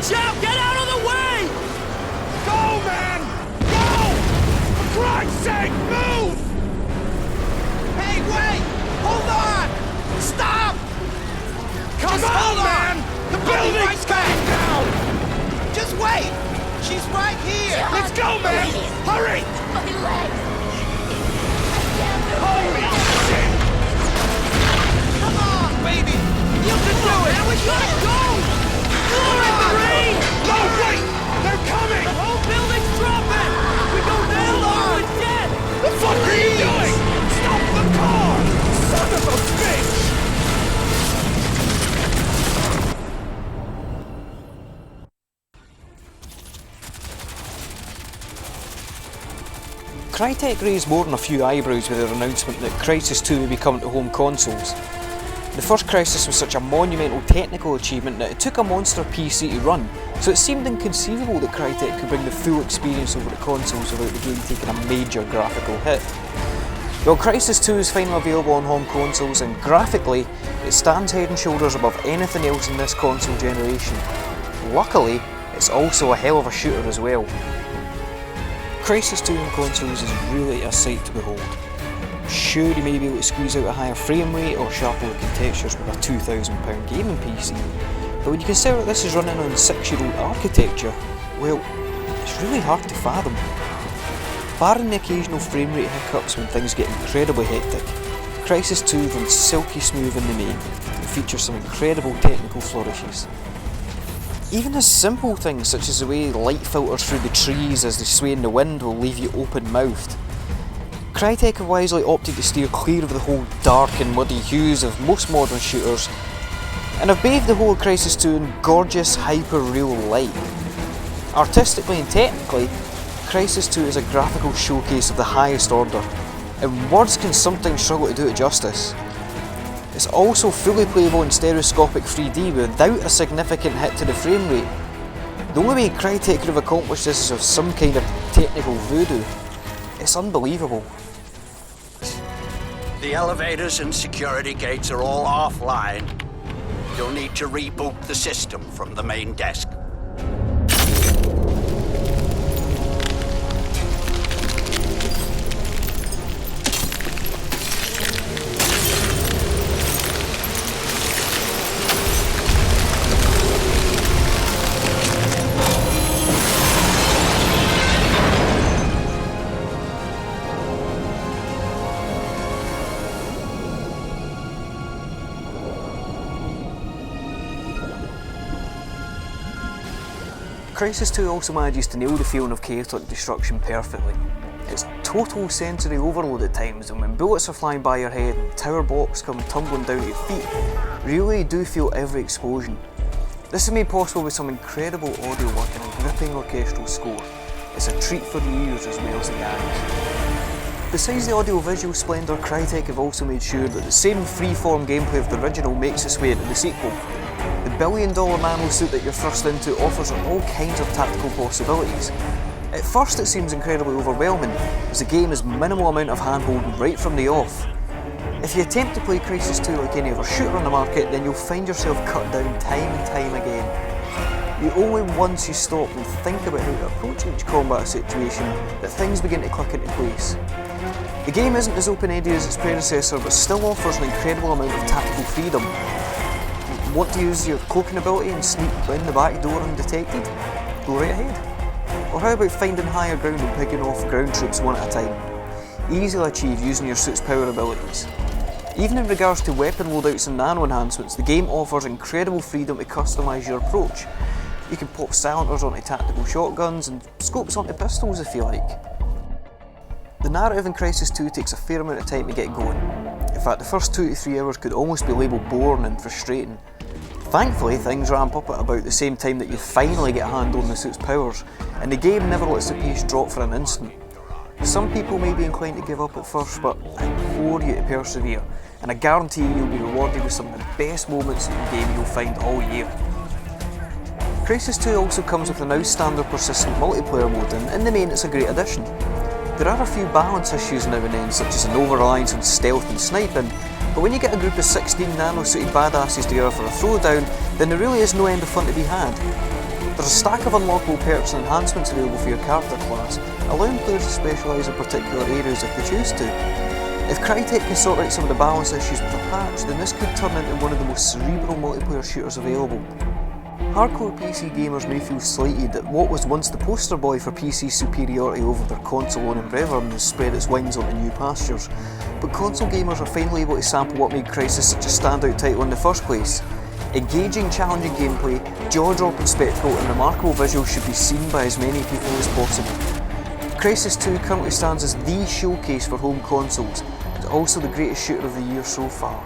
Watch out! Get out of the way! Go, man! Go! For Christ's sake, move! Hey, wait! Hold on! Stop! Come on, man! The building's going down! Just wait! She's right here! Let's go, man! Hurry! My leg! Holy shit! Come on, baby! You can do it! Man, we gotta go! We're in the rain! No, wait! They're coming! The whole building's dropping! We go down, we're dead! The fuck are you doing? Stop the car! Son of a bitch! Crytek raised more than a few eyebrows with their announcement that Crysis 2 would be coming to home consoles. The first Crysis was such a monumental technical achievement that it took a monster PC to run, so it seemed inconceivable that Crytek could bring the full experience over to consoles without the game taking a major graphical hit. Well, Crysis 2 is finally available on home consoles, and graphically, it stands head and shoulders above anything else in this console generation. Luckily, it's also a hell of a shooter as well. Crysis 2 on consoles is really a sight to behold. Sure, you may be able to squeeze out a higher frame rate or sharper looking textures with a £2,000 gaming PC, but when you consider that this is running on 6-year-old architecture, well, it's really hard to fathom. Barring the occasional frame rate hiccups when things get incredibly hectic, Crysis 2 runs silky smooth in the main and features some incredible technical flourishes. Even as simple things such as the way light filters through the trees as they sway in the wind will leave you open-mouthed. Crytek have wisely opted to steer clear of the whole dark and muddy hues of most modern shooters, and have bathed the whole Crysis 2 in gorgeous, hyper-real light. Artistically and technically, Crysis 2 is a graphical showcase of the highest order, and words can sometimes struggle to do it justice. It's also fully playable in stereoscopic 3D without a significant hit to the frame rate. The only way Crytek could have accomplished this is with some kind of technical voodoo. It's unbelievable. The elevators and security gates are all offline. You'll need to reboot the system from the main desk. Crysis 2 also manages to nail the feeling of chaotic destruction perfectly. It's total sensory overload at times, and when bullets are flying by your head and tower blocks come tumbling down at your feet, you really do feel every explosion. This is made possible with some incredible audio work and a gripping orchestral score. It's a treat for the ears as well as the eyes. Besides the audio-visual splendour, Crytek have also made sure that the same free-form gameplay of the original makes its way into the sequel. The billion-dollar nano suit that you're thrust into offers all kinds of tactical possibilities. At first it seems incredibly overwhelming, as the game has minimal amount of hand-holding right from the off. If you attempt to play Crysis 2 like any other shooter on the market, then you'll find yourself cut down time and time again. You only once you stop and think about how to approach each combat situation that things begin to click into place. The game isn't as open-ended as its predecessor, but still offers an incredible amount of tactical freedom. Want to use your cloaking ability and sneak in the back door undetected? Go right ahead. Or how about finding higher ground and picking off ground troops one at a time? Easily achieved using your suit's power abilities. Even in regards to weapon loadouts and nano enhancements, the game offers incredible freedom to customise your approach. You can pop silencers onto tactical shotguns and scopes onto pistols if you like. The narrative in Crysis 2 takes a fair amount of time to get going. In fact, the first 2 to 3 hours could almost be labelled boring and frustrating. Thankfully, things ramp up at about the same time that you finally get a handle on the suit's powers, and the game never lets the pace drop for an instant. Some people may be inclined to give up at first, but I implore you to persevere, and I guarantee you'll be rewarded with some of the best moments in the game you'll find all year. Crysis 2 also comes with a now standard persistent multiplayer mode, and in the main it's a great addition. There are a few balance issues now and then, such as an over-reliance on stealth and sniping, but when you get a group of 16 nano-suited badasses together for a throwdown, then there really is no end of fun to be had. There's a stack of unlockable perks and enhancements available for your character class, allowing players to specialise in particular areas if they choose to. If Crytek can sort out some of the balance issues with a patch, then this could turn into one of the most cerebral multiplayer shooters available. Hardcore PC gamers may feel slighted that what was once the poster boy for PC superiority over their console-owning brethren has spread its wings onto new pastures, but console gamers are finally able to sample what made Crysis such a standout title in the first place. Engaging, challenging gameplay, jaw-dropping spectacle and remarkable visuals should be seen by as many people as possible. Crysis 2 currently stands as the showcase for home consoles, and also the greatest shooter of the year so far.